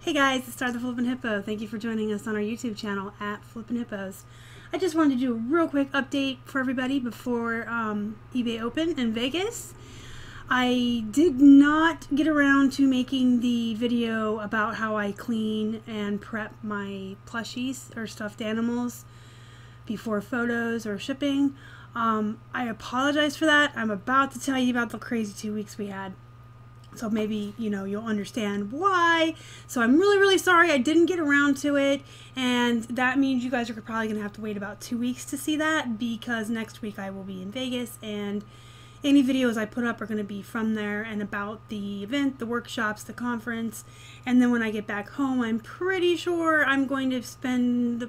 Hey guys, it's the Flippin Hippo. Thank you for joining us on our YouTube channel at Flippin Hippos. I just wanted to do a real quick update for everybody before eBay Open in Vegas. I did not get around to making the video about how I clean and prep my plushies or stuffed animals before photos or shipping. I apologize for that. I'm about to tell you about the crazy 2 weeks we had. So maybe, you'll understand why. So I'm really sorry I didn't get around to it. And that means you guys are probably going to have to wait about 2 weeks to see that, because next week I will be in Vegas and any videos I put up are going to be from there and about the event, the workshops, the conference. And then when I get back home, I'm pretty sure I'm going to spend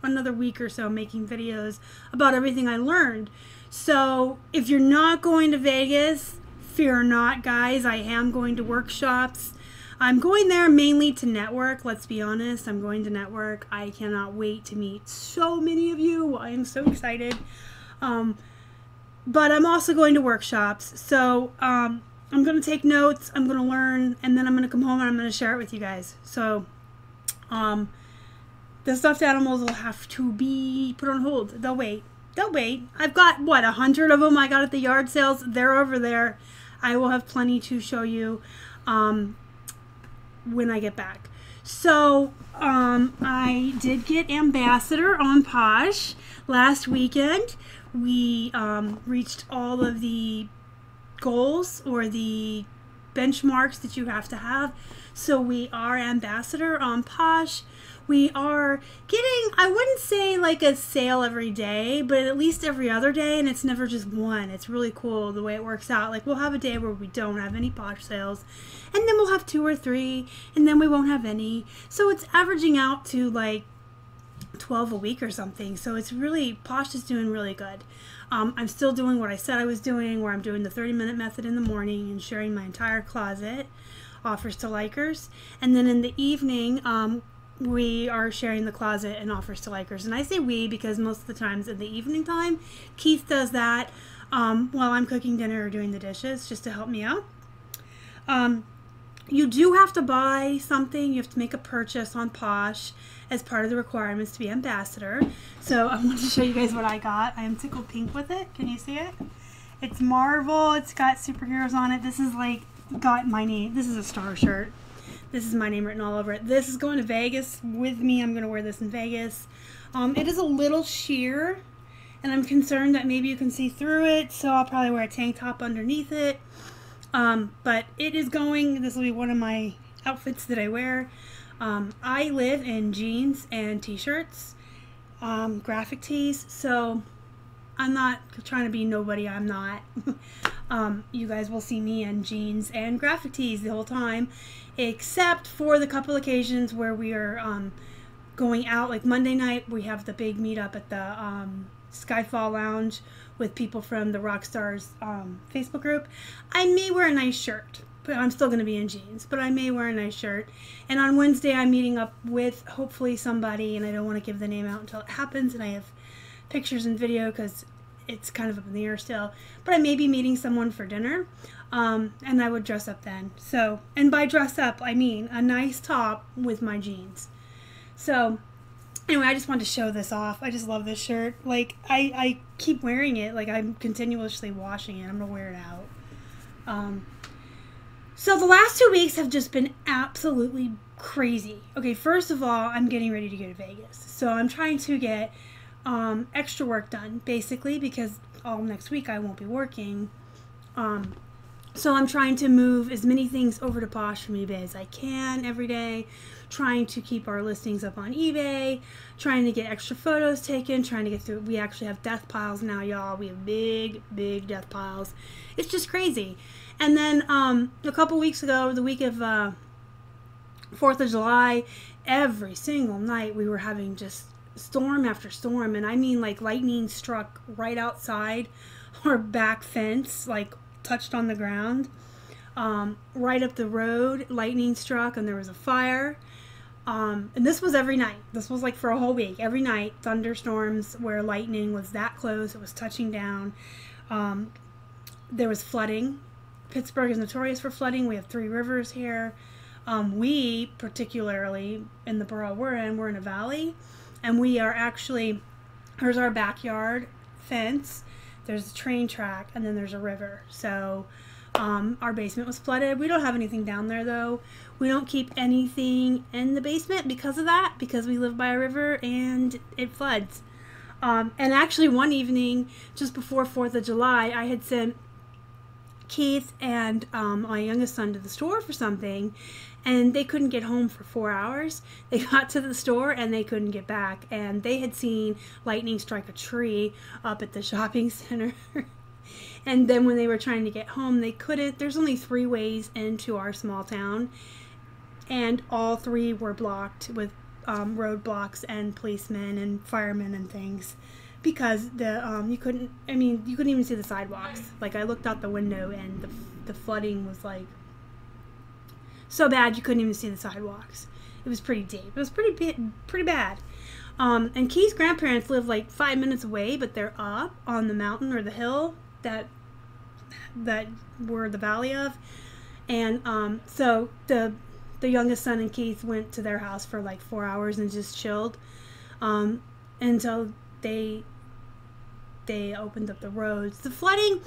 another week or so making videos about everything I learned. So if you're not going to Vegas, fear not, guys. I am going to workshops. I'm going there mainly to network. Let's be honest. I'm going to network. I cannot wait to meet so many of you. I am so excited. But I'm also going to workshops. So I'm going to take notes. I'm going to learn. And then I'm going to come home and I'm going to share it with you guys. So the stuffed animals will have to be put on hold. They'll wait. They'll wait. I've got, 100 of them I got at the yard sales. They're over there. I will have plenty to show you when I get back. So I did get ambassador on Posh last weekend. We reached all of the goals or the benchmarks that you have to have. So we are ambassador on Posh. We are getting, I wouldn't say like a sale every day, but at least every other day, and it's never just one. It's really cool the way it works out. Like, we'll have a day where we don't have any Posh sales, and then we'll have 2 or 3, and then we won't have any. So it's averaging out to like 12 a week or something. So it's really, Posh is doing really good. I'm still doing what I said I was doing, where I'm doing the 30-minute method in the morning and sharing my entire closet, offers to likers. And then in the evening, we are sharing the closet and offers to likers. And I say we because most of the times in the evening time, Keith does that while I'm cooking dinner or doing the dishes, just to help me out. You do have to buy something. You have to make a purchase on Posh as part of the requirements to be ambassador. So I want to show you guys what I got. I am tickled pink with it. Can you see it? It's Marvel. It's got superheroes on it. This is like got my name. This is a star shirt. This is my name written all over it. This is going to Vegas with me. I'm going to wear this in Vegas. It is a little sheer, and I'm concerned that maybe you can see through it, so I'll probably wear a tank top underneath it. But it is going, this will be one of my outfits that I wear. I live in jeans and t-shirts, graphic tees, so I'm not trying to be nobody. I'm not. You guys will see me in jeans and graphic tees the whole time, except for the couple occasions where we are going out. Like Monday night, we have the big meetup at the Skyfall Lounge with people from the Rockstars Facebook group. I may wear a nice shirt, but I'm still going to be in jeans, but I may wear a nice shirt. And on Wednesday, I'm meeting up with hopefully somebody, and I don't want to give the name out until it happens, and I have pictures and video because it's kind of up in the air still, but I may be meeting someone for dinner, and I would dress up then. So, and by dress up, I mean a nice top with my jeans. So, anyway, I just wanted to show this off. I just love this shirt. Like, I keep wearing it. Like, I'm continuously washing it. I'm going to wear it out. So the last 2 weeks have just been absolutely crazy. Okay, first of all, I'm getting ready to go to Vegas. So I'm trying to get extra work done, basically, because all next week I won't be working. So I'm trying to move as many things over to Posh from eBay as I can every day, trying to keep our listings up on eBay, trying to get extra photos taken, trying to get through. We actually have death piles now, y'all. We have big death piles. It's just crazy. And then a couple weeks ago, the week of 4th of July, every single night we were having just storm after storm, and I mean like lightning struck right outside our back fence, like touched on the ground. Right up the road, lightning struck, and there was a fire. And this was every night. This was like for a whole week. Every night, thunderstorms where lightning was that close. It was touching down. There was flooding. Pittsburgh is notorious for flooding. We have 3 rivers here. We, particularly in the borough we're in a valley, and we are actually, here's our backyard fence, there's a train track, and then there's a river. So our basement was flooded. We don't have anything down there though. We don't keep anything in the basement because of that, because we live by a river and it floods. And actually one evening just before 4th of July, I had sent Keith and my youngest son to the store for something, and they couldn't get home for 4 hours. They got to the store and they couldn't get back, and they had seen lightning strike a tree up at the shopping center. And then when they were trying to get home, they couldn't. There's only 3 ways into our small town, and all 3 were blocked with roadblocks and policemen and firemen and things, because you couldn't even see the sidewalks. Like, I looked out the window and the flooding was like so bad you couldn't even see the sidewalks. It was pretty deep. It was pretty bad. And Keith's grandparents live like 5 minutes away, but they're up on the mountain or the hill that we're the valley of. And so the youngest son and Keith went to their house for like 4 hours and just chilled until they opened up the roads. The flooding,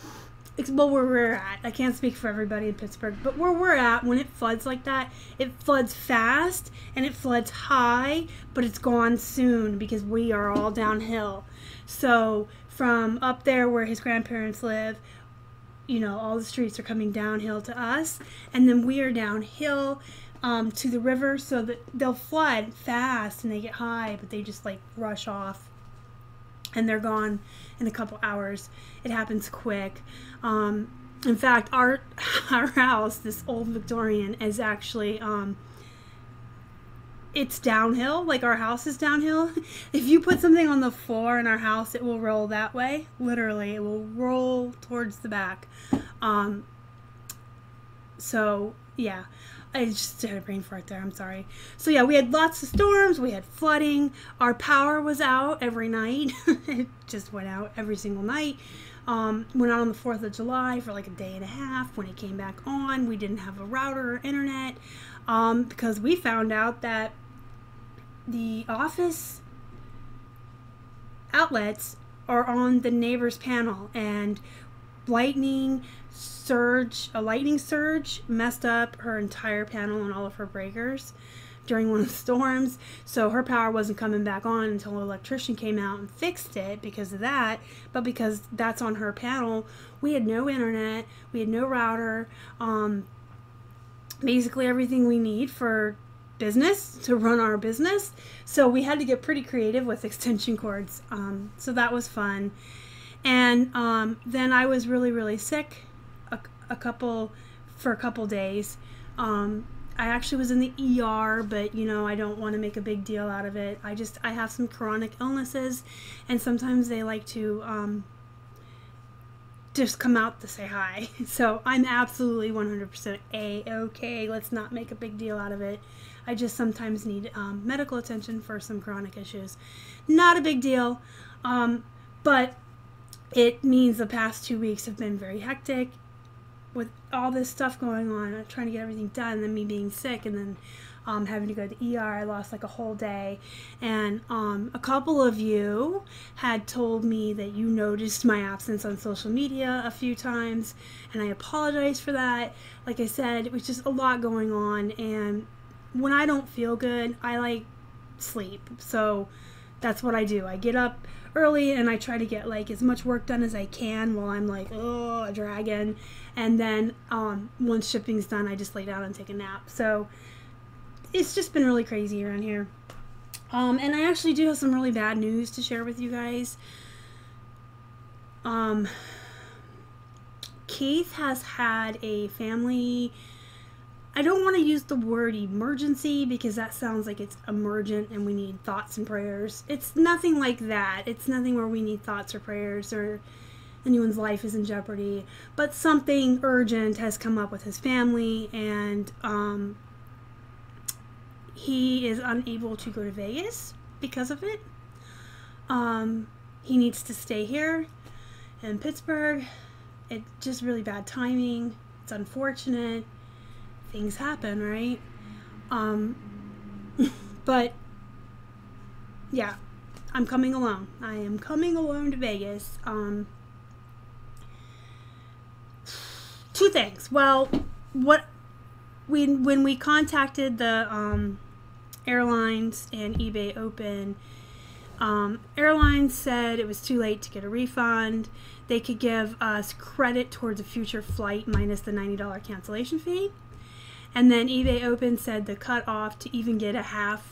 well, where we're at, I can't speak for everybody in Pittsburgh, but where we're at, when it floods like that, it floods fast and it floods high, but it's gone soon because we are all downhill. So from up there where his grandparents live, all the streets are coming downhill to us, and then we are downhill to the river, so that they'll flood fast and they get high, but they just like rush off and they're gone in a couple hours. It happens quick. In fact, our house, this old Victorian, is actually it's downhill. Like, our house is downhill. If you put something on the floor in our house, it will roll that way. Literally, it will roll towards the back. So yeah, I just had a brain fart there. I'm sorry. So yeah, we had lots of storms. We had flooding. Our power was out every night. It just went out every single night. Went out on the 4th of July for like a day and a half. When it came back on, we didn't have a router or internet, because we found out that the office outlets are on the neighbor's panel, and a lightning surge messed up her entire panel and all of her breakers during one of the storms. So her power wasn't coming back on until an electrician came out and fixed it because of that. But because that's on her panel, we had no internet, we had no router, basically everything we need for business, to run our business. So we had to get pretty creative with extension cords. So that was fun. And then I was really sick for a couple days. I actually was in the ER, but I don't want to make a big deal out of it. I have some chronic illnesses, and sometimes they like to just come out to say hi. So I'm absolutely 100% A-okay. Let's not make a big deal out of it. I just sometimes need medical attention for some chronic issues. Not a big deal, but it means the past 2 weeks have been very hectic with all this stuff going on, trying to get everything done, and then me being sick, and then having to go to the ER. I lost like a whole day. And a couple of you had told me that you noticed my absence on social media a few times, and I apologize for that. Like I said, it was just a lot going on, and when I don't feel good, I like sleep. So that's what I do. I get up early and I try to get like as much work done as I can while I'm like, oh, a dragon. And then once shipping's done, I just lay down and take a nap. So it's just been really crazy around here. And I actually do have some really bad news to share with you guys. Keith has had a family, I don't want to use the word emergency because that sounds like it's emergent and we need thoughts and prayers. It's nothing like that. It's nothing where we need thoughts or prayers or anyone's life is in jeopardy. But something urgent has come up with his family, and he is unable to go to Vegas because of it. He needs to stay here in Pittsburgh. It's just really bad timing. It's unfortunate. Things happen, right? But yeah, I'm coming alone. I am coming alone to Vegas. Two things. Well, when we contacted the airlines and eBay Open, airlines said it was too late to get a refund. They could give us credit towards a future flight minus the $90 cancellation fee. And then eBay Open said the cutoff to even get a half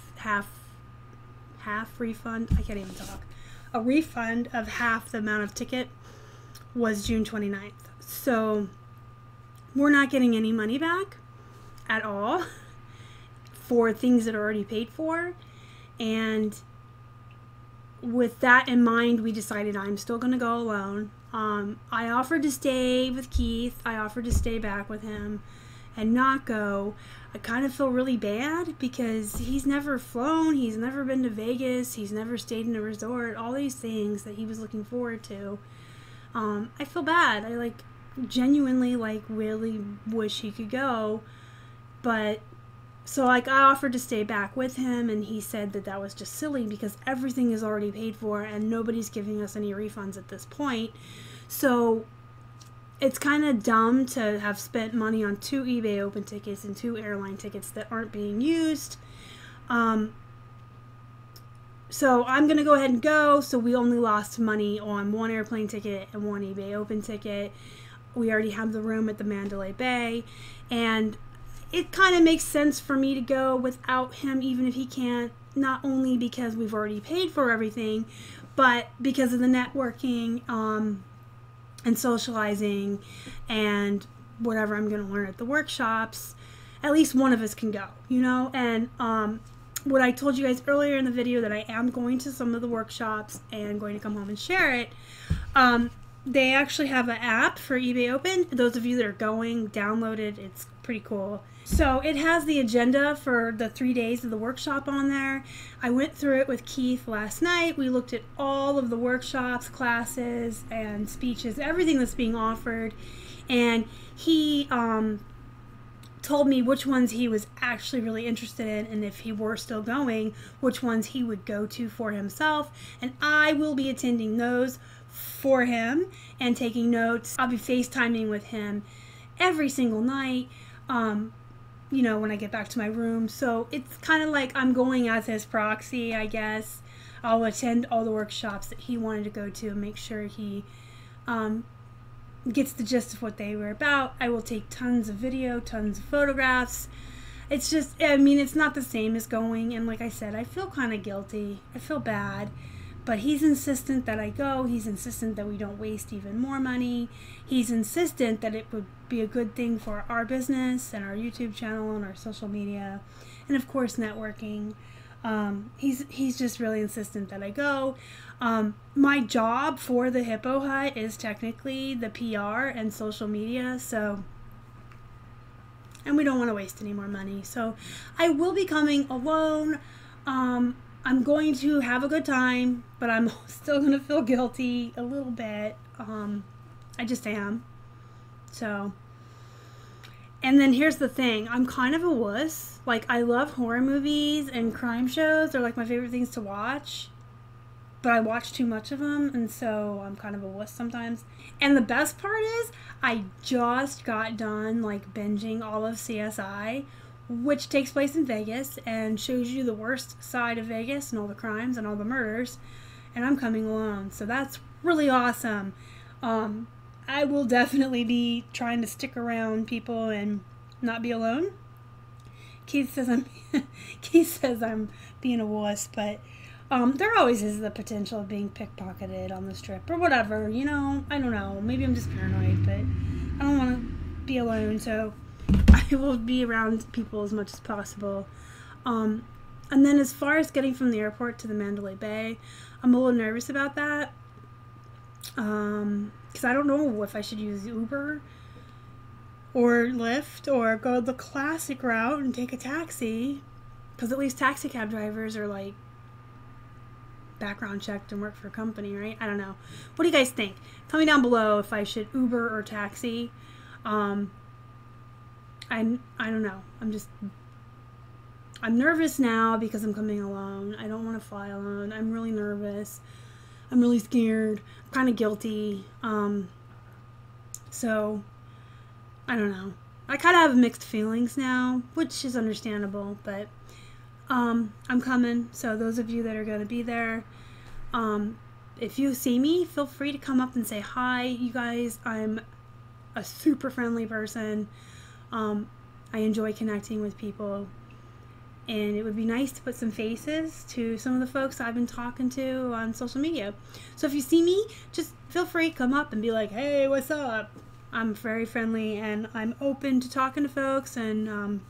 refund. I can't even talk. A refund of half the amount of ticket was June 29th. So we're not getting any money back at all for things that are already paid for. And with that in mind, we decided I'm still going to go alone. I offered to stay with Keith. I offered to stay back with him and not go. I kind of feel really bad because he's never flown. He's never been to Vegas. He's never stayed in a resort. All these things that he was looking forward to. I feel bad. I genuinely really wish he could go. But so I offered to stay back with him, and he said that was just silly because everything is already paid for and nobody's giving us any refunds at this point. So it's kind of dumb to have spent money on 2 eBay Open tickets and 2 airline tickets that aren't being used. So I'm going to go ahead and go. So we only lost money on 1 airplane ticket and 1 eBay Open ticket. We already have the room at the Mandalay Bay. And it kind of makes sense for me to go without him, even if he can't, not only because we've already paid for everything, but because of the networking and socializing and whatever I'm going to learn at the workshops. At least one of us can go, and what I told you guys earlier in the video, that I am going to some of the workshops and going to come home and share it. They actually have an app for eBay Open. Those of you that are going, download it. It's pretty cool. So it has the agenda for the 3 days of the workshop on there. I went through it with Keith last night. We looked at all of the workshops, classes, and speeches, everything that's being offered. And he told me which ones he was actually really interested in, and if he were still going, which ones he would go to for himself. And I will be attending those for him and taking notes. I'll be FaceTiming with him every single night, when I get back to my room. So it's kind of like I'm going as his proxy, I guess. I'll attend all the workshops that he wanted to go to and make sure he gets the gist of what they were about. I will take tons of video, tons of photographs. It's just, it's not the same as going. And like I said, I feel kind of guilty. I feel bad. But he's insistent that I go. He's insistent that we don't waste even more money. He's insistent that it would be a good thing for our business and our YouTube channel and our social media. And of course, networking. He's just really insistent that I go. My job for the Hippo Hut is technically the PR and social media. And we don't want to waste any more money. So I will be coming alone. I'm going to have a good time, but I'm still going to feel guilty a little bit. I just am. So, and then here's the thing. I'm kind of a wuss. I love horror movies and crime shows. They're my favorite things to watch. But I watch too much of them, and so I'm kind of a wuss sometimes. And the best part is, I just got done, binging all of CSI, which takes place in Vegas and shows you the worst side of Vegas and all the crimes and all the murders, and I'm coming alone, so that's really awesome. I will definitely be trying to stick around people and not be alone. Keith says I'm being a wuss, but there always is the potential of being pickpocketed on the strip or whatever, I don't know, maybe I'm just paranoid, but I don't want to be alone, so I will be around people as much as possible. And then as far as getting from the airport to the Mandalay Bay, I'm a little nervous about that. Because I don't know if I should use Uber or Lyft or go the classic route and take a taxi. Because at least taxi cab drivers are background checked and work for a company, right? I don't know. What do you guys think? Tell me down below if I should Uber or taxi. I don't know. I'm just I'm nervous now because I'm coming alone. I don't want to fly alone. I'm really nervous. I'm really scared. I'm kind of guilty. So, I don't know. I kind of have mixed feelings now, which is understandable, but I'm coming. So those of you that are going to be there, if you see me, feel free to come up and say hi. You guys, I'm a super friendly person. I enjoy connecting with people. And it would be nice to put some faces to some of the folks I've been talking to on social media. So if you see me, just feel free, come up and be like, hey, what's up? I'm very friendly and I'm open to talking to folks. And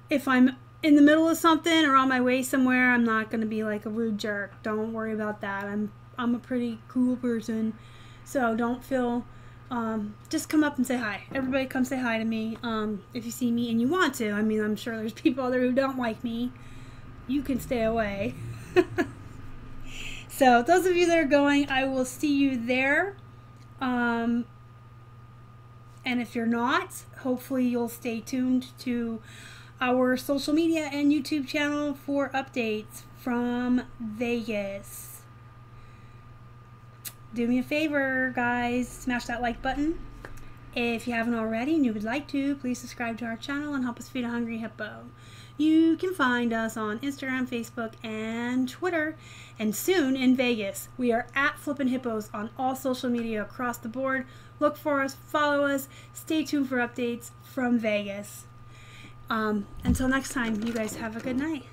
if I'm in the middle of something or on my way somewhere, I'm not going to be like a rude jerk. Don't worry about that. I'm a pretty cool person. So don't feel... just come up and say hi. Everybody come say hi to me. If you see me and you want to. I mean, I'm sure there's people out there who don't like me. You can stay away. So those of you that are going, I will see you there. And if you're not, hopefully you'll stay tuned to our social media and YouTube channel for updates from Vegas. Do me a favor, guys, smash that like button. If you haven't already and you would like to, please subscribe to our channel and help us feed a hungry hippo. You can find us on Instagram, Facebook, and Twitter. And soon in Vegas, we are at Flippin' Hippos on all social media across the board. Look for us, follow us, stay tuned for updates from Vegas. Until next time, you guys have a good night.